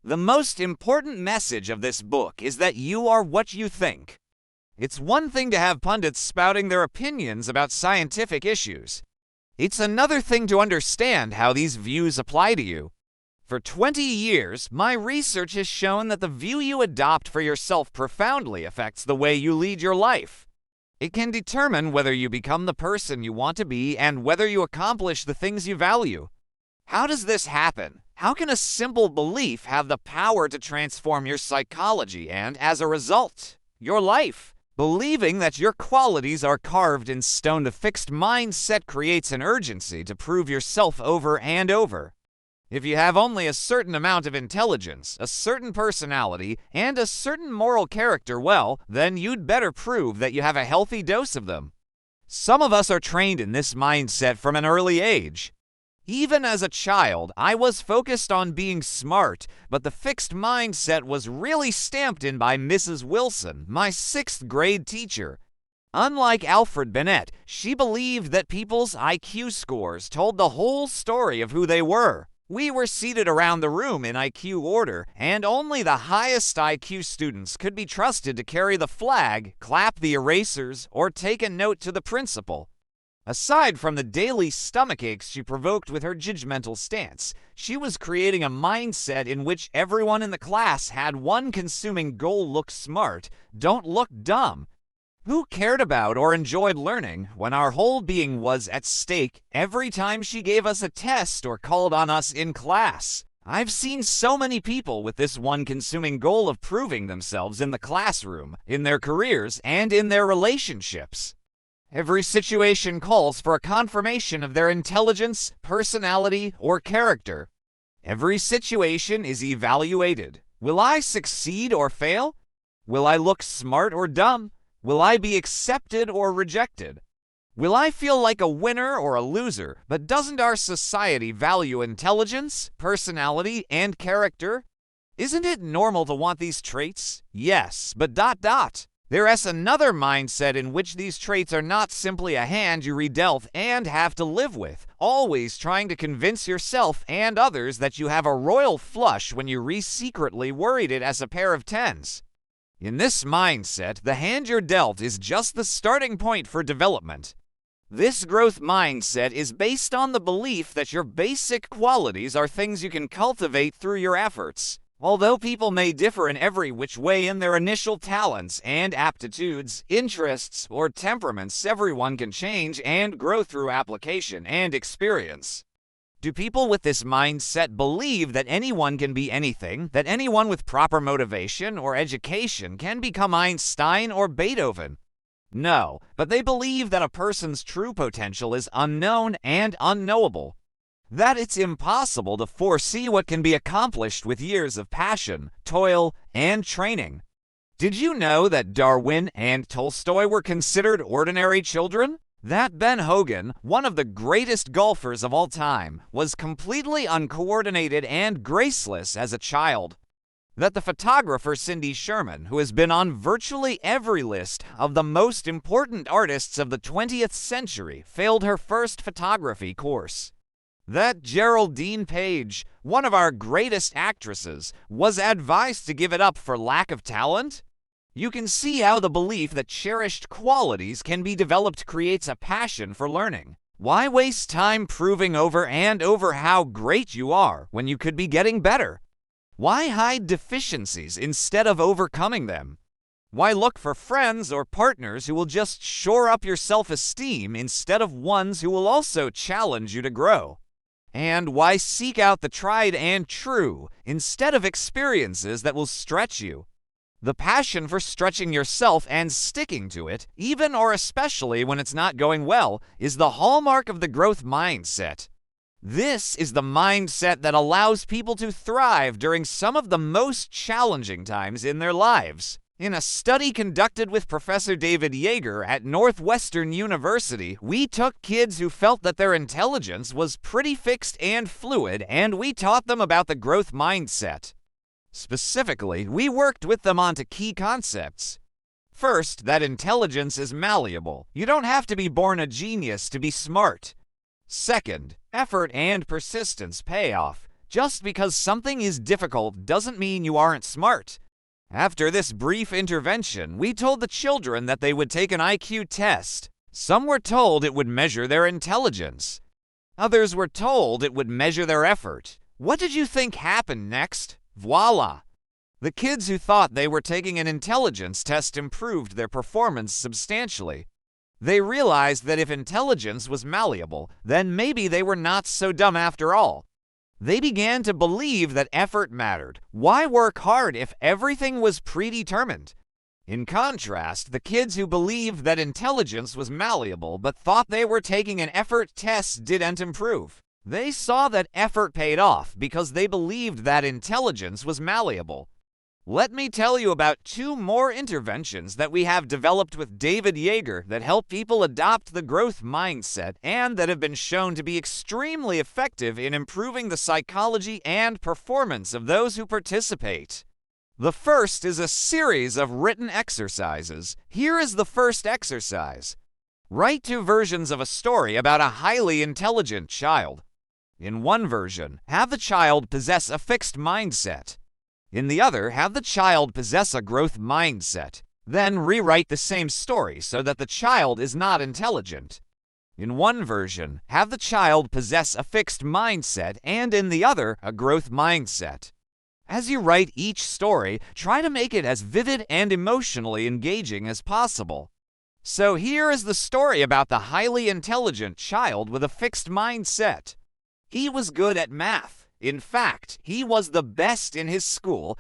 The most important message of this book is that you are what you think. It's one thing to have pundits spouting their opinions about scientific issues. It's another thing to understand how these views apply to you. For 20 years, my research has shown that the view you adopt for yourself profoundly affects the way you lead your life. It can determine whether you become the person you want to be and whether you accomplish the things you value. How does this happen? How can a simple belief have the power to transform your psychology and, as a result, your life? Believing that your qualities are carved in stone, the fixed mindset creates an urgency to prove yourself over and over. If you have only a certain amount of intelligence, a certain personality, and a certain moral character, well, then you'd better prove that you have a healthy dose of them. Some of us are trained in this mindset from an early age. Even as a child, I was focused on being smart, but the fixed mindset was really stamped in by Mrs. Wilson, my 6th grade teacher. Unlike Alfred Binet, she believed that people's IQ scores told the whole story of who they were. We were seated around the room in IQ order, and only the highest IQ students could be trusted to carry the flag, clap the erasers, or take a note to the principal. Aside from the daily stomach aches she provoked with her judgmental stance, she was creating a mindset in which everyone in the class had one consuming goal: look smart, don't look dumb. Who cared about or enjoyed learning when our whole being was at stake every time she gave us a test or called on us in class? I've seen so many people with this one consuming goal of proving themselves in the classroom, in their careers, and in their relationships. Every situation calls for a confirmation of their intelligence, personality, or character. Every situation is evaluated. Will I succeed or fail? Will I look smart or dumb? Will I be accepted or rejected? Will I feel like a winner or a loser? But doesn't our society value intelligence, personality, and character? Isn't it normal to want these traits? Yes, but ... There is another mindset in which these traits are not simply a hand you redealt and have to live with, always trying to convince yourself and others that you have a royal flush when you secretly worried it as a pair of tens. In this mindset, the hand you're dealt is just the starting point for development. This growth mindset is based on the belief that your basic qualities are things you can cultivate through your efforts. Although people may differ in every which way in their initial talents and aptitudes, interests, or temperaments, everyone can change and grow through application and experience. Do people with this mindset believe that anyone can be anything, that anyone with proper motivation or education can become Einstein or Beethoven? No, but they believe that a person's true potential is unknown and unknowable. That it's impossible to foresee what can be accomplished with years of passion, toil, and training. Did you know that Darwin and Tolstoy were considered ordinary children? That Ben Hogan, one of the greatest golfers of all time, was completely uncoordinated and graceless as a child. That the photographer Cindy Sherman, who has been on virtually every list of the most important artists of the 20th century, failed her first photography course. That Geraldine Page, one of our greatest actresses, was advised to give it up for lack of talent? You can see how the belief that cherished qualities can be developed creates a passion for learning. Why waste time proving over and over how great you are when you could be getting better? Why hide deficiencies instead of overcoming them? Why look for friends or partners who will just shore up your self-esteem instead of ones who will also challenge you to grow? And why seek out the tried and true instead of experiences that will stretch you? The passion for stretching yourself and sticking to it, even or especially when it's not going well, is the hallmark of the growth mindset. This is the mindset that allows people to thrive during some of the most challenging times in their lives. In a study conducted with Professor David Yeager at Northwestern University, we took kids who felt that their intelligence was pretty fixed and fluid, and we taught them about the growth mindset. Specifically, we worked with them onto key concepts. First, that intelligence is malleable. You don't have to be born a genius to be smart. Second, effort and persistence pay off. Just because something is difficult doesn't mean you aren't smart. After this brief intervention, we told the children that they would take an IQ test. Some were told it would measure their intelligence. Others were told it would measure their effort. What did you think happened next? Voila! The kids who thought they were taking an intelligence test improved their performance substantially. They realized that if intelligence was malleable, then maybe they were not so dumb after all. They began to believe that effort mattered. Why work hard if everything was predetermined? In contrast, the kids who believed that intelligence was malleable but thought they were taking an effort test didn't improve. They saw that effort paid off because they believed that intelligence was malleable. Let me tell you about 2 more interventions that we have developed with David Yeager that help people adopt the growth mindset and that have been shown to be extremely effective in improving the psychology and performance of those who participate. The first is a series of written exercises. Here is the first exercise. Write 2 versions of a story about a highly intelligent child. In one version, have the child possess a fixed mindset. In the other, have the child possess a growth mindset. Then rewrite the same story so that the child is not intelligent. In one version, have the child possess a fixed mindset, and in the other, a growth mindset. As you write each story, try to make it as vivid and emotionally engaging as possible. So here is the story about the highly intelligent child with a fixed mindset. He was good at math. In fact, he was the best in his school.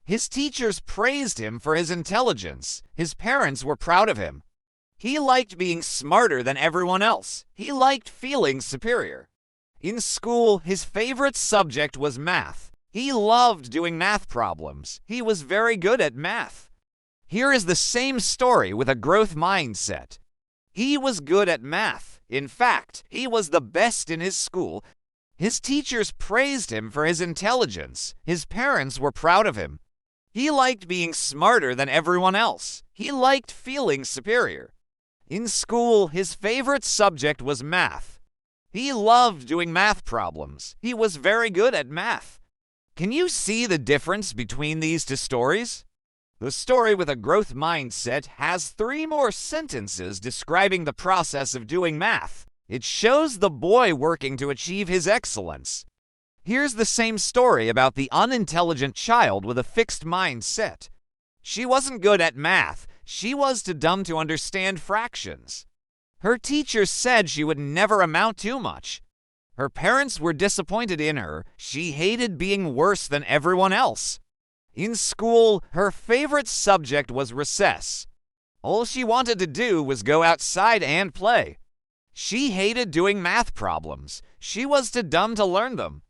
His teachers praised him for his intelligence. His parents were proud of him. He liked being smarter than everyone else. He liked feeling superior. In school, his favorite subject was math. He loved doing math problems. He was very good at math. Here is the same story with a growth mindset. He was good at math. In fact, he was the best in his school. His teachers praised him for his intelligence. His parents were proud of him. He liked being smarter than everyone else. He liked feeling superior. In school, his favorite subject was math. He loved doing math problems. He was very good at math. Can you see the difference between these 2 stories? The story with a growth mindset has 3 more sentences describing the process of doing math. It shows the boy working to achieve his excellence. Here's the same story about the unintelligent child with a fixed mindset. She wasn't good at math. She was too dumb to understand fractions. Her teachers said she would never amount to much. Her parents were disappointed in her. She hated being worse than everyone else. In school, her favorite subject was recess. All she wanted to do was go outside and play. She hated doing math problems. She was too dumb to learn them.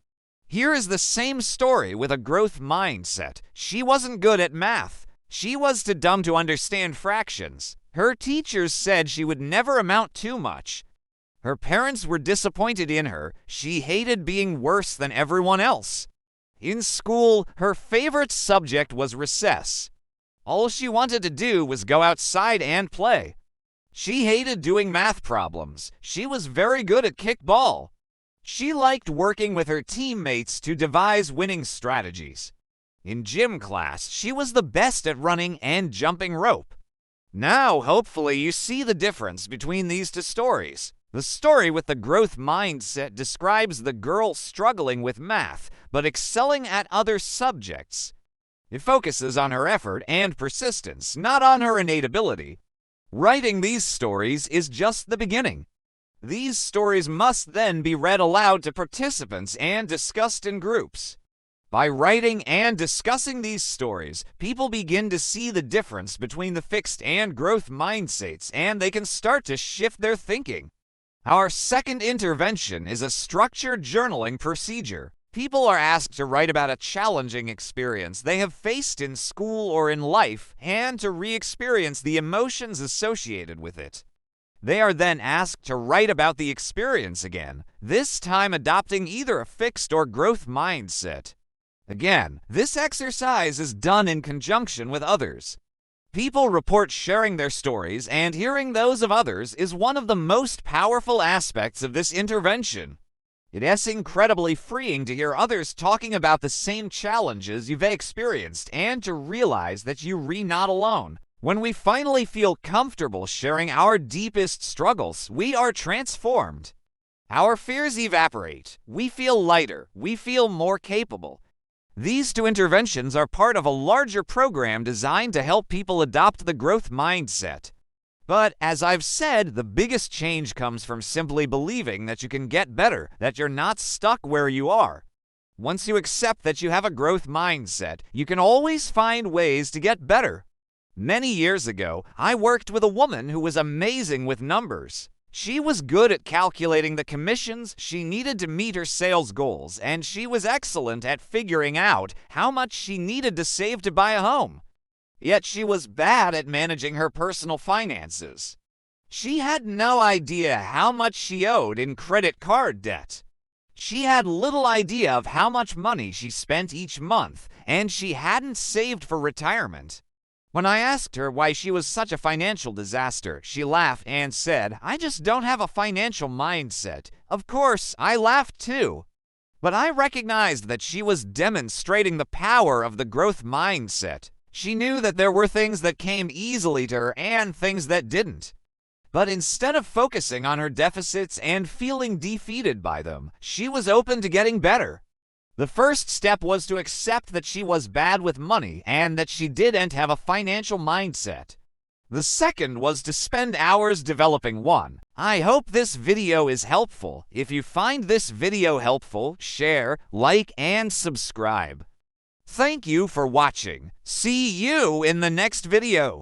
Here is the same story with a growth mindset. She wasn't good at math. She was too dumb to understand fractions. Her teachers said she would never amount to much. Her parents were disappointed in her. She hated being worse than everyone else. In school, her favorite subject was recess. All she wanted to do was go outside and play. She hated doing math problems. She was very good at kickball. She liked working with her teammates to devise winning strategies. In gym class, she was the best at running and jumping rope. Now, hopefully, you see the difference between these 2 stories. The story with the growth mindset describes the girl struggling with math, but excelling at other subjects. It focuses on her effort and persistence, not on her innate ability. Writing these stories is just the beginning. These stories must then be read aloud to participants and discussed in groups. By writing and discussing these stories, people begin to see the difference between the fixed and growth mindsets, and they can start to shift their thinking. Our second intervention is a structured journaling procedure. People are asked to write about a challenging experience they have faced in school or in life and to re-experience the emotions associated with it. They are then asked to write about the experience again, this time adopting either a fixed or growth mindset. Again, this exercise is done in conjunction with others. People report sharing their stories, and hearing those of others is one of the most powerful aspects of this intervention. It is incredibly freeing to hear others talking about the same challenges you've experienced and to realize that you're not alone. When we finally feel comfortable sharing our deepest struggles, we are transformed. Our fears evaporate. We feel lighter. We feel more capable. These two interventions are part of a larger program designed to help people adopt the growth mindset. But as I've said, the biggest change comes from simply believing that you can get better, that you're not stuck where you are. Once you accept that you have a growth mindset, you can always find ways to get better. Many years ago, I worked with a woman who was amazing with numbers. She was good at calculating the commissions she needed to meet her sales goals, and she was excellent at figuring out how much she needed to save to buy a home. Yet she was bad at managing her personal finances. She had no idea how much she owed in credit card debt. She had little idea of how much money she spent each month, and she hadn't saved for retirement. When I asked her why she was such a financial disaster, she laughed and said, "I just don't have a financial mindset." Of course, I laughed too. But I recognized that she was demonstrating the power of the growth mindset. She knew that there were things that came easily to her and things that didn't. But instead of focusing on her deficits and feeling defeated by them, she was open to getting better. The first step was to accept that she was bad with money and that she didn't have a financial mindset. The second was to spend hours developing one. I hope this video is helpful. If you find this video helpful, share, like, and subscribe. Thank you for watching. See you in the next video.